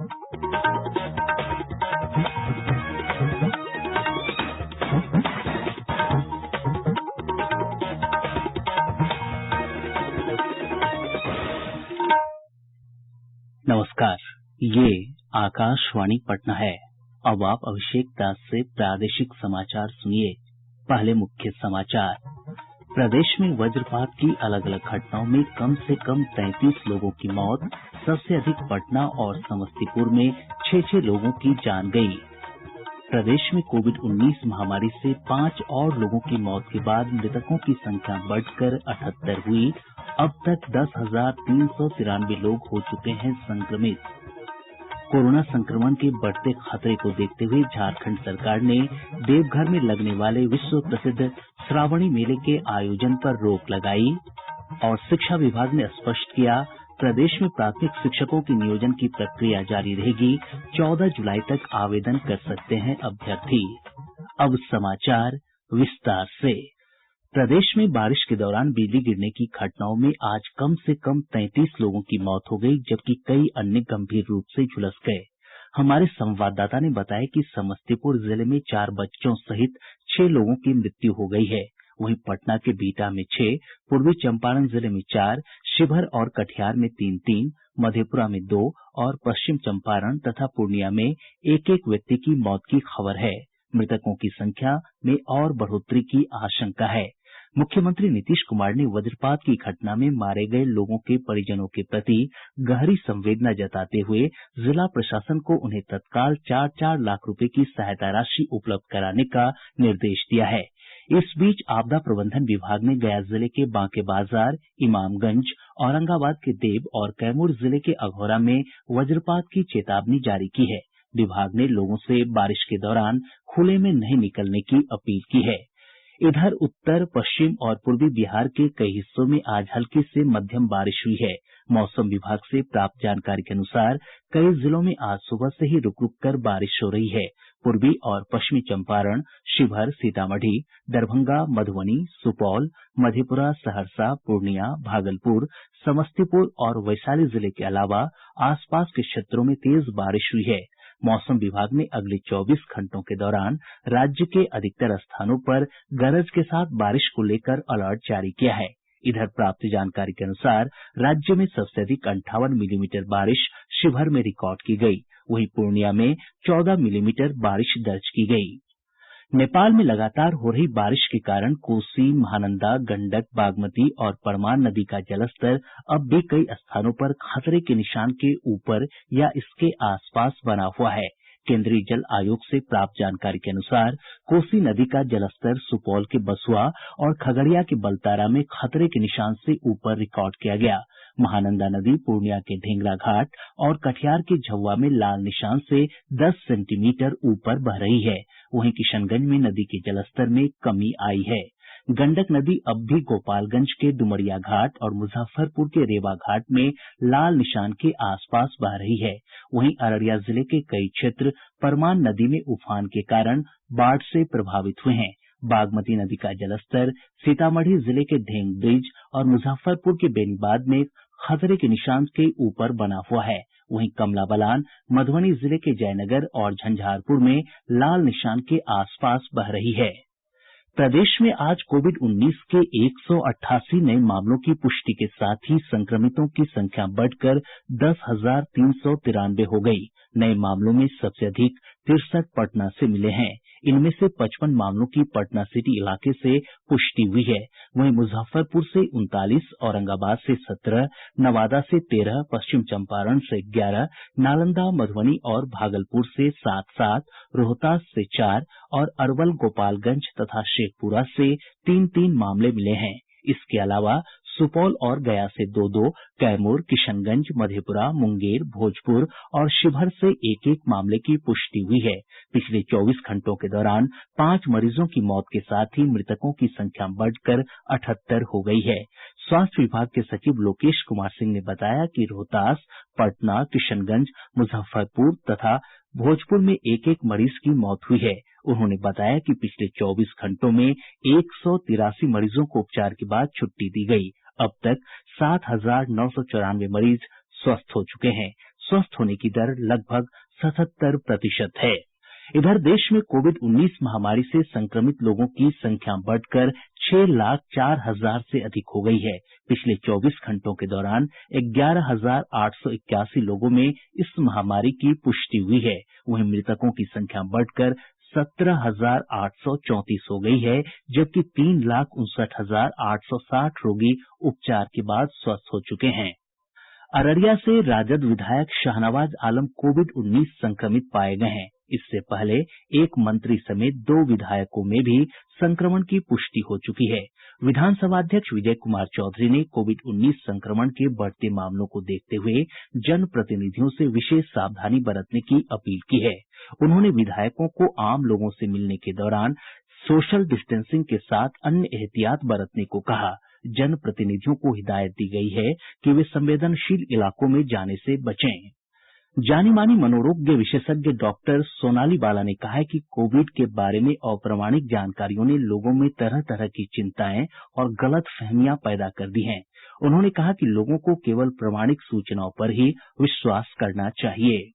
नमस्कार, ये आकाशवाणी पटना है। अब आप अभिषेक दास से प्रादेशिक समाचार सुनिए। पहले मुख्य समाचार। प्रदेश में वज्रपात की अलग अलग घटनाओं में कम से कम 33 लोगों की मौत, सबसे अधिक पटना और समस्तीपुर में 6 लोगों की जान गई। प्रदेश में कोविड-19 महामारी से 5 और लोगों की मौत के बाद मृतकों की संख्या बढ़कर 78 हुई। अब तक 10,393 लोग हो चुके हैं संक्रमित। कोरोना संक्रमण के बढ़ते खतरे को देखते हुए झारखंड सरकार ने देवघर में लगने वाले विश्व प्रसिद्ध श्रावणी मेले के आयोजन पर रोक लगाई। और शिक्षा विभाग ने स्पष्ट किया, प्रदेश में प्राथमिक शिक्षकों की नियोजन की प्रक्रिया जारी रहेगी। 14 जुलाई तक आवेदन कर सकते हैं अभ्यर्थी। अब समाचार विस्तार से। प्रदेश में बारिश के दौरान बिजली गिरने की घटनाओं में आज कम से कम 33 लोगों की मौत हो गई, जबकि कई अन्य गंभीर रूप से झुलस गए। हमारे संवाददाता ने बताया कि समस्तीपुर जिले में 4 बच्चों सहित 6 लोगों की मृत्यु हो गई है। वहीं पटना के बिहटा में 6, पूर्वी चंपारण जिले में 4, शिवहर और कटिहार में 3, मधेपुरा में 2 और पश्चिम चंपारण तथा पूर्णिया में 1 व्यक्ति की मौत की खबर है। मृतकों की संख्या में और बढ़ोतरी की आशंका है। मुख्यमंत्री नीतीश कुमार ने वज्रपात की घटना में मारे गये लोगों के परिजनों के प्रति गहरी संवेदना जताते हुए जिला प्रशासन को उन्हें तत्काल 4-4 लाख रुपए की सहायता राशि उपलब्ध कराने का निर्देश दिया है। इस बीच आपदा प्रबंधन विभाग ने गया जिले के बांके बाजार, इमामगंज, औरंगाबाद के देव और कैमूर जिले के अघौरा में वज्रपात की चेतावनी जारी की है। विभाग ने लोगों से बारिश के दौरान खुले में नहीं निकलने की अपील की है। इधर उत्तर, पश्चिम और पूर्वी बिहार के कई हिस्सों में आज हल्की से मध्यम बारिश हुई है। मौसम विभाग से प्राप्त जानकारी के अनुसार कई जिलों में आज सुबह से ही रुक रुक कर बारिश हो रही है। पूर्वी और पश्चिमी चंपारण, शिवहर, सीतामढ़ी, दरभंगा, मधुबनी, सुपौल, मधेपुरा, सहरसा, पूर्णिया, भागलपुर, समस्तीपुर और वैशाली जिले के अलावा आसपास के क्षेत्रों में तेज बारिश हुई है। मौसम विभाग ने अगले 24 घंटों के दौरान राज्य के अधिकतर स्थानों पर गरज के साथ बारिश को लेकर अलर्ट जारी किया है। इधर प्राप्त जानकारी के अनुसार राज्य में सबसे अधिक 58 मिलीमीटर बारिश शिवहर में रिकॉर्ड की गई। वहीं पूर्णिया में 14 मिलीमीटर बारिश दर्ज की गई। नेपाल में लगातार हो रही बारिश के कारण कोसी, महानंदा, गंडक, बागमती और परमान नदी का जलस्तर अब भी कई स्थानों पर खतरे के निशान के ऊपर या इसके आसपास बना हुआ है। केंद्रीय जल आयोग से प्राप्त जानकारी के अनुसार कोसी नदी का जलस्तर सुपौल के बसुआ और खगड़िया के बलतारा में खतरे के निशान से ऊपर रिकॉर्ड किया गया। महानंदा नदी पूर्णिया के ढेंगरा घाट और कटिहार के झौवा में लाल निशान से 10 सेंटीमीटर ऊपर बह रही है। वहीं किशनगंज में नदी के जलस्तर में कमी आई है। गंडक नदी अब भी गोपालगंज के डुमरिया घाट और मुजफ्फरपुर के रेवा घाट में लाल निशान के आसपास बह रही है। वहीं अररिया जिले के कई क्षेत्र परमान नदी में उफान के कारण बाढ़ से प्रभावित हुए हैं। बागमती नदी का जलस्तर सीतामढ़ी जिले के ढेंग ब्रिज और मुजफ्फरपुर के बेनीबाद में खतरे के निशान के ऊपर बना हुआ है। वहीं कमला बलान मधुबनी जिले के जयनगर और झंझारपुर में लाल निशान के आसपास बह रही है। प्रदेश में आज कोविड-19 के 188 नये मामलों की पुष्टि के साथ ही संक्रमितों की संख्या बढ़कर 10,393 हो गई। नये मामलों में सबसे अधिक 63 पटना से मिले हैं। इनमें से 55 मामलों की पटना सिटी इलाके से पुष्टि हुई है। वहीं मुजफ्फरपुर से 39, औरंगाबाद से 17, नवादा से 13, पश्चिम चंपारण से 11, नालंदा, मधुबनी और भागलपुर से 7-7, रोहतास से 4 और अरवल, गोपालगंज तथा शेखपुरा से 3-3 मामले मिले हैं। इसके अलावा सुपौल और गया से 2-2, कैमूर, किशनगंज, मधेपुरा, मुंगेर, भोजपुर और शिवहर से 1-1 मामले की पुष्टि हुई है। पिछले 24 घंटों के दौरान 5 मरीजों की मौत के साथ ही मृतकों की संख्या बढ़कर 78 हो गई है। स्वास्थ्य विभाग के सचिव लोकेश कुमार सिंह ने बताया कि रोहतास, पटना, किशनगंज, मुजफ्फरपुर तथा भोजपुर में 1-1 मरीज की मौत हुई है। उन्होंने बताया कि पिछले 24 घंटों में 183 मरीजों को उपचार के बाद छुट्टी दी गई। अब तक 7,994 मरीज स्वस्थ हो चुके हैं। स्वस्थ होने की दर लगभग 77% है। इधर देश में कोविड-19 महामारी से संक्रमित लोगों की संख्या बढ़कर 6,04,000 से अधिक हो गई है। पिछले 24 घंटों के दौरान 11,881 लोगों में इस महामारी की पुष्टि हुई है। वहीं मृतकों की संख्या बढ़कर 17,834 हो गई है, जबकि 3,59,860 रोगी उपचार के बाद स्वस्थ हो चुके हैं। अररिया से राजद विधायक शाहनवाज आलम कोविड-19 संक्रमित पाए गए हैं। इससे पहले एक मंत्री समेत 2 विधायकों में भी संक्रमण की पुष्टि हो चुकी है। विधानसभा अध्यक्ष विजय कुमार चौधरी ने कोविड-19 संक्रमण के बढ़ते मामलों को देखते हुए जनप्रतिनिधियों से विशेष सावधानी बरतने की अपील की है। उन्होंने विधायकों को आम लोगों से मिलने के दौरान सोशल डिस्टेंसिंग के साथ अन्य एहतियात बरतने को कहा। जनप्रतिनिधियों को हिदायत दी गई है कि वे संवेदनशील इलाकों में जाने से बचें। जानी मानी मनोरोग विशेषज्ञ डॉक्टर सोनाली बाला ने कहा है कि कोविड के बारे में अप्रामाणिक जानकारियों ने लोगों में तरह तरह की चिंताएं और गलतफहमियां पैदा कर दी हैं। उन्होंने कहा कि लोगों को केवल प्रामाणिक सूचनाओं पर ही विश्वास करना चाहिए।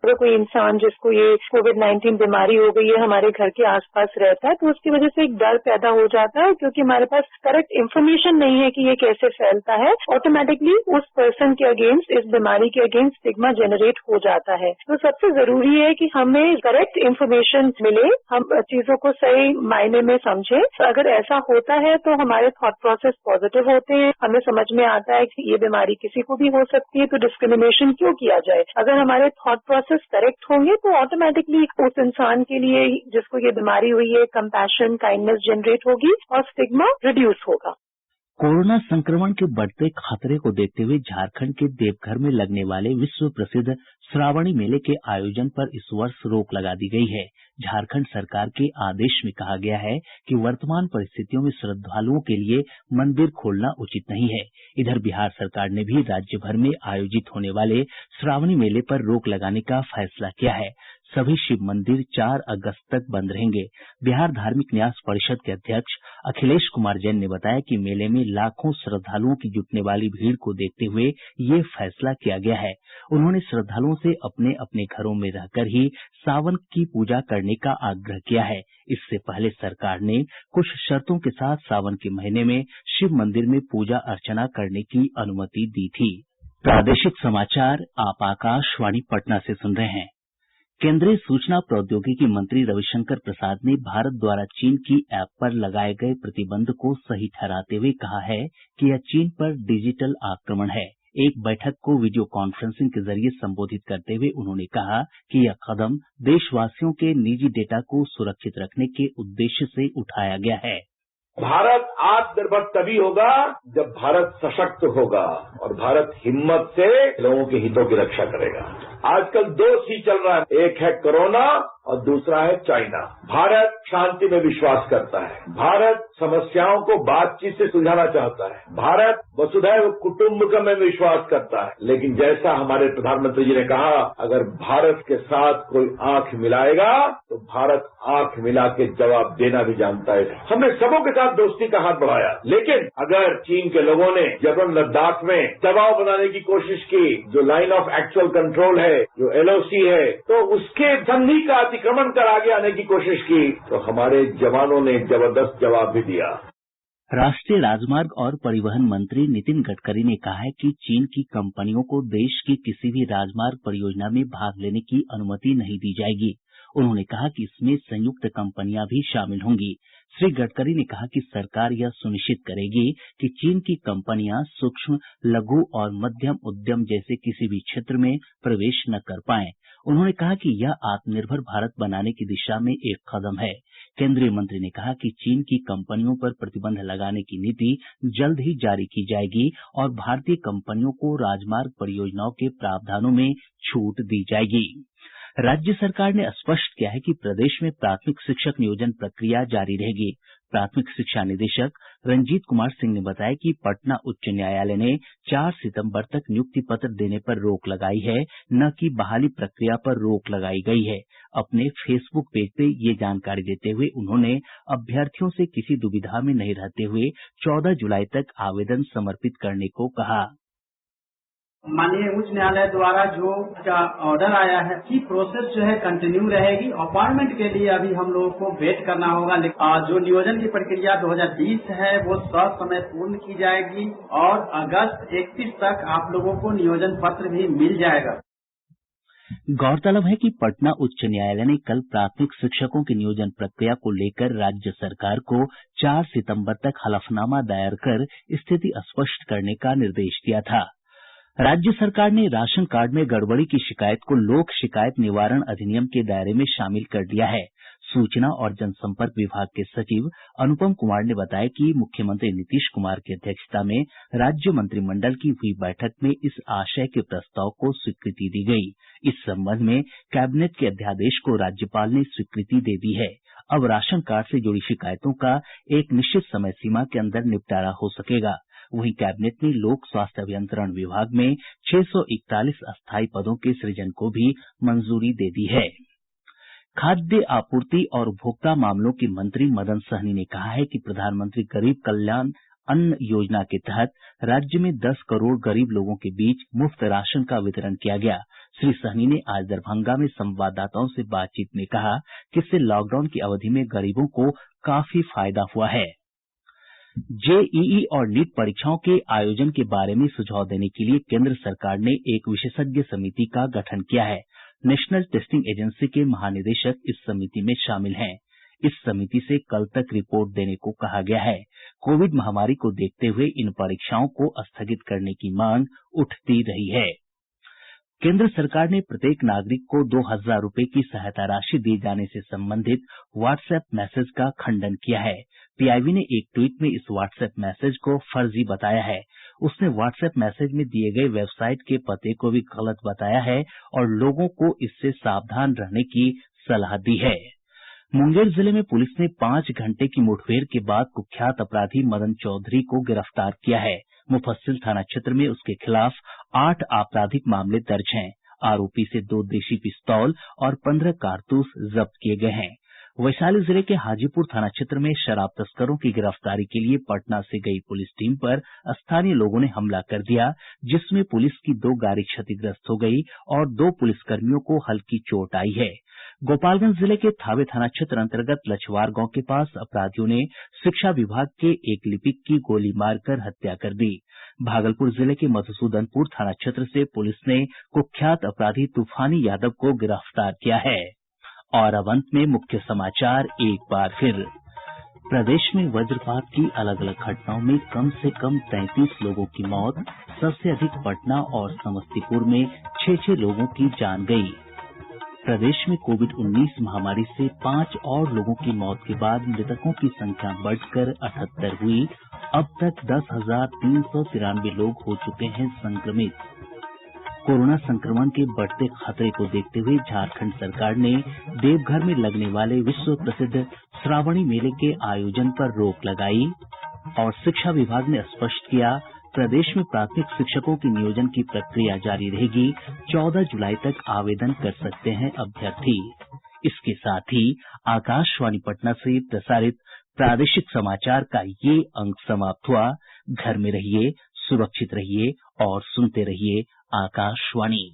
अगर कोई इंसान जिसको ये कोविड-19 बीमारी हो गई है हमारे घर के आसपास रहता है तो उसकी वजह से एक डर पैदा हो जाता है, क्योंकि हमारे पास करेक्ट इन्फॉर्मेशन नहीं है कि ये कैसे फैलता है। ऑटोमेटिकली उस पर्सन के अगेंस्ट, इस बीमारी के अगेंस्ट स्टिग्मा जनरेट हो जाता है। तो सबसे जरूरी है कि हमें करेक्ट इन्फॉर्मेशन मिले, हम चीजों को सही मायने में समझें। अगर ऐसा होता है तो हमारे थॉट प्रोसेस पॉजिटिव होते हैं, हमें समझ में आता है कि ये बीमारी किसी को भी हो सकती है, तो डिस्क्रिमिनेशन क्यों किया जाए। अगर हमारे थॉट प्रोसेस करेक्ट होंगे तो ऑटोमेटिकली उस इंसान के लिए जिसको ये बीमारी हुई है कंपैशन, काइंडनेस जनरेट होगी और स्टिग्मा रिड्यूस होगा। कोरोना संक्रमण के बढ़ते खतरे को देखते हुए झारखंड के देवघर में लगने वाले विश्व प्रसिद्ध श्रावणी मेले के आयोजन पर इस वर्ष रोक लगा दी गई है। झारखंड सरकार के आदेश में कहा गया है कि वर्तमान परिस्थितियों में श्रद्धालुओं के लिए मंदिर खोलना उचित नहीं है। इधर बिहार सरकार ने भी राज्य भर में आयोजित होने वाले श्रावणी मेले पर रोक लगाने का फैसला किया है। सभी शिव मंदिर 4 अगस्त तक बंद रहेंगे। बिहार धार्मिक न्यास परिषद के अध्यक्ष अखिलेश कुमार जैन ने बताया कि मेले में लाखों श्रद्धालुओं की जुटने वाली भीड़ को देखते हुए ये फैसला किया गया है। उन्होंने श्रद्धालुओं से अपने अपने घरों में रहकर ही सावन की पूजा करने का आग्रह किया है। इससे पहले सरकार ने कुछ शर्तों के साथ सावन के महीने में शिव मंदिर में पूजा अर्चना करने की अनुमति दी थी। प्रादेशिक समाचार आप आकाशवाणी पटना से सुन रहे हैं। केंद्रीय सूचना प्रौद्योगिकी मंत्री रविशंकर प्रसाद ने भारत द्वारा चीन की ऐप पर लगाए गए प्रतिबंध को सही ठहराते हुए कहा है कि यह चीन पर डिजिटल आक्रमण है। एक बैठक को वीडियो कॉन्फ्रेंसिंग के जरिए संबोधित करते हुए उन्होंने कहा कि यह कदम देशवासियों के निजी डेटा को सुरक्षित रखने के उद्देश्य से उठाया गया है। भारत आत्मनिर्भर तभी होगा जब भारत सशक्त होगा और भारत हिम्मत से लोगों के हितों की रक्षा करेगा। आजकल 2 सी चल रहा है, एक है कोरोना और दूसरा है चाइना। भारत शांति में विश्वास करता है, भारत समस्याओं को बातचीत से सुलझाना चाहता है, भारत वसुधैव कुटुंबकम में विश्वास करता है। लेकिन जैसा हमारे प्रधानमंत्री जी ने कहा, अगर भारत के साथ कोई आंख मिलाएगा तो भारत आंख मिला के जवाब देना भी जानता है। हमने सबों के साथ दोस्ती का हाथ बढ़ाया, लेकिन अगर चीन के लोगों ने जब लद्दाख में दबाव बनाने की कोशिश की, जो लाइन ऑफ एक्चुअल कंट्रोल है, जो LOC है, तो उसके संधि का अतिक्रमण कर आगे आने की कोशिश की तो हमारे जवानों ने जबरदस्त जवाब भी दिया। राष्ट्रीय राजमार्ग और परिवहन मंत्री नितिन गडकरी ने कहा है कि चीन की कंपनियों को देश की किसी भी राजमार्ग परियोजना में भाग लेने की अनुमति नहीं दी जाएगी। उन्होंने कहा कि इसमें संयुक्त कंपनियां भी शामिल होंगी। श्री गडकरी ने कहा कि सरकार यह सुनिश्चित करेगी कि चीन की कंपनियां सूक्ष्म, लघु और मध्यम उद्यम जैसे किसी भी क्षेत्र में प्रवेश न कर पाएं। उन्होंने कहा कि यह आत्मनिर्भर भारत बनाने की दिशा में एक कदम है। केंद्रीय मंत्री ने कहा कि चीन की कंपनियों पर प्रतिबंध लगाने की नीति जल्द ही जारी की जाएगी और भारतीय कंपनियों को राजमार्ग परियोजनाओं के प्रावधानों में छूट दी जाएगी। राज्य सरकार ने स्पष्ट किया है कि प्रदेश में प्राथमिक शिक्षक नियोजन प्रक्रिया जारी रहेगी। प्राथमिक शिक्षा निदेशक रंजीत कुमार सिंह ने बताया कि पटना उच्च न्यायालय ने 4 सितंबर तक नियुक्ति पत्र देने पर रोक लगाई है, न कि बहाली प्रक्रिया पर रोक लगाई गई है। अपने फेसबुक पेज पे ये जानकारी देते हुए उन्होंने अभ्यर्थियों से किसी दुविधा में नहीं रहते हुए 14 जुलाई तक आवेदन समर्पित करने को कहा। माननीय उच्च न्यायालय द्वारा जो ऑर्डर आया है कि प्रोसेस जो है कंटिन्यू रहेगी। अपॉइंटमेंट के लिए अभी हम लोगों को वेट करना होगा। जो नियोजन की प्रक्रिया 2020 है वो समय पूर्ण की जाएगी और अगस्त 31 तक आप लोगों को नियोजन पत्र भी मिल जाएगा। गौरतलब है कि पटना उच्च न्यायालय ने कल प्राथमिक शिक्षकों की नियोजन प्रक्रिया को लेकर राज्य सरकार को 4 सितंबर तक हलफनामा दायर कर स्थिति स्पष्ट करने का निर्देश दिया था। राज्य सरकार ने राशन कार्ड में गड़बड़ी की शिकायत को लोक शिकायत निवारण अधिनियम के दायरे में शामिल कर लिया है। सूचना और जनसंपर्क विभाग के सचिव अनुपम कुमार ने बताया कि मुख्यमंत्री नीतीश कुमार की अध्यक्षता में राज्य मंत्रिमंडल की हुई बैठक में इस आशय के प्रस्ताव को स्वीकृति दी गई। इस संबंध में कैबिनेट के अध्यादेश को राज्यपाल ने स्वीकृति दे दी है। अब राशन कार्ड से जुड़ी शिकायतों का एक निश्चित समय सीमा के अंदर निपटारा हो सकेगा। वहीं कैबिनेट ने लोक स्वास्थ्य अभियंत्रण विभाग में 641 अस्थायी पदों के सृजन को भी मंजूरी दे दी है। खाद्य आपूर्ति और उपभोक्ता मामलों के मंत्री मदन सहनी ने कहा है कि प्रधानमंत्री गरीब कल्याण अन्न योजना के तहत राज्य में 10 करोड़ गरीब लोगों के बीच मुफ्त राशन का वितरण किया गया। श्री सहनी ने आज दरभंगा में संवाददाताओं से बातचीत में कहा कि इससे लॉकडाउन की अवधि में गरीबों को काफी फायदा हुआ है। जेईई और नीट परीक्षाओं के आयोजन के बारे में सुझाव देने के लिए केंद्र सरकार ने एक विशेषज्ञ समिति का गठन किया है। नेशनल टेस्टिंग एजेंसी के महानिदेशक इस समिति में शामिल हैं। इस समिति से कल तक रिपोर्ट देने को कहा गया है। कोविड महामारी को देखते हुए इन परीक्षाओं को स्थगित करने की मांग उठती रही है। केंद्र सरकार ने प्रत्येक नागरिक को 2,000 रुपये की सहायता राशि दिए जाने से संबंधित व्हाट्सएप मैसेज का खंडन किया है। पीआईबी ने एक ट्वीट में इस व्हाट्सएप मैसेज को फर्जी बताया है। उसने व्हाट्सएप मैसेज में दिए गए वेबसाइट के पते को भी गलत बताया है और लोगों को इससे सावधान रहने की सलाह दी है। मुंगेर जिले में पुलिस ने 5 घंटे की मुठभेड़ के बाद कुख्यात अपराधी मदन चौधरी को गिरफ्तार किया है। मुफस्सिल थाना क्षेत्र में उसके खिलाफ 8 आपराधिक मामले दर्ज हैं। आरोपी से 2 देशी पिस्तौल और 15 कारतूस जब्त किए गए हैं। वैशाली जिले के हाजीपुर थाना क्षेत्र में शराब तस्करों की गिरफ्तारी के लिए पटना से गई पुलिस टीम पर स्थानीय लोगों ने हमला कर दिया, जिसमें पुलिस की 2 गाड़ी क्षतिग्रस्त हो गई और 2 पुलिसकर्मियों को हल्की चोट आई है। गोपालगंज जिले के थावे थाना क्षेत्र अंतर्गत लछवार गांव के पास अपराधियों ने शिक्षा विभाग के एक लिपिक की गोली मारकर हत्या कर दी। भागलपुर जिले के मधुसूदनपुर थाना क्षेत्र से पुलिस ने कुख्यात अपराधी तूफानी यादव को गिरफ्तार किया है। और अब अंत में मुख्य समाचार एक बार फिर। प्रदेश में वज्रपात की अलग अलग घटनाओं में कम से कम 33 लोगों की मौत, सबसे अधिक पटना और समस्तीपुर में 6 लोगों की जान गई। प्रदेश में कोविड-19 महामारी से 5 और लोगों की मौत के बाद मृतकों की संख्या बढ़कर 78 हुई। अब तक 10,393 लोग हो चुके हैं संक्रमित। कोरोना संक्रमण के बढ़ते खतरे को देखते हुए झारखंड सरकार ने देवघर में लगने वाले विश्व प्रसिद्ध श्रावणी मेले के आयोजन पर रोक लगाई। और शिक्षा विभाग ने स्पष्ट किया, प्रदेश में प्राथमिक शिक्षकों की नियोजन की प्रक्रिया जारी रहेगी। 14 जुलाई तक आवेदन कर सकते हैं अभ्यर्थी। इसके साथ ही आकाशवाणी पटना से प्रसारित प्रादेशिक समाचार का ये अंक समाप्त हुआ। घर में रहिए, सुरक्षित रहिए और सुनते रहिए आकाशवाणी।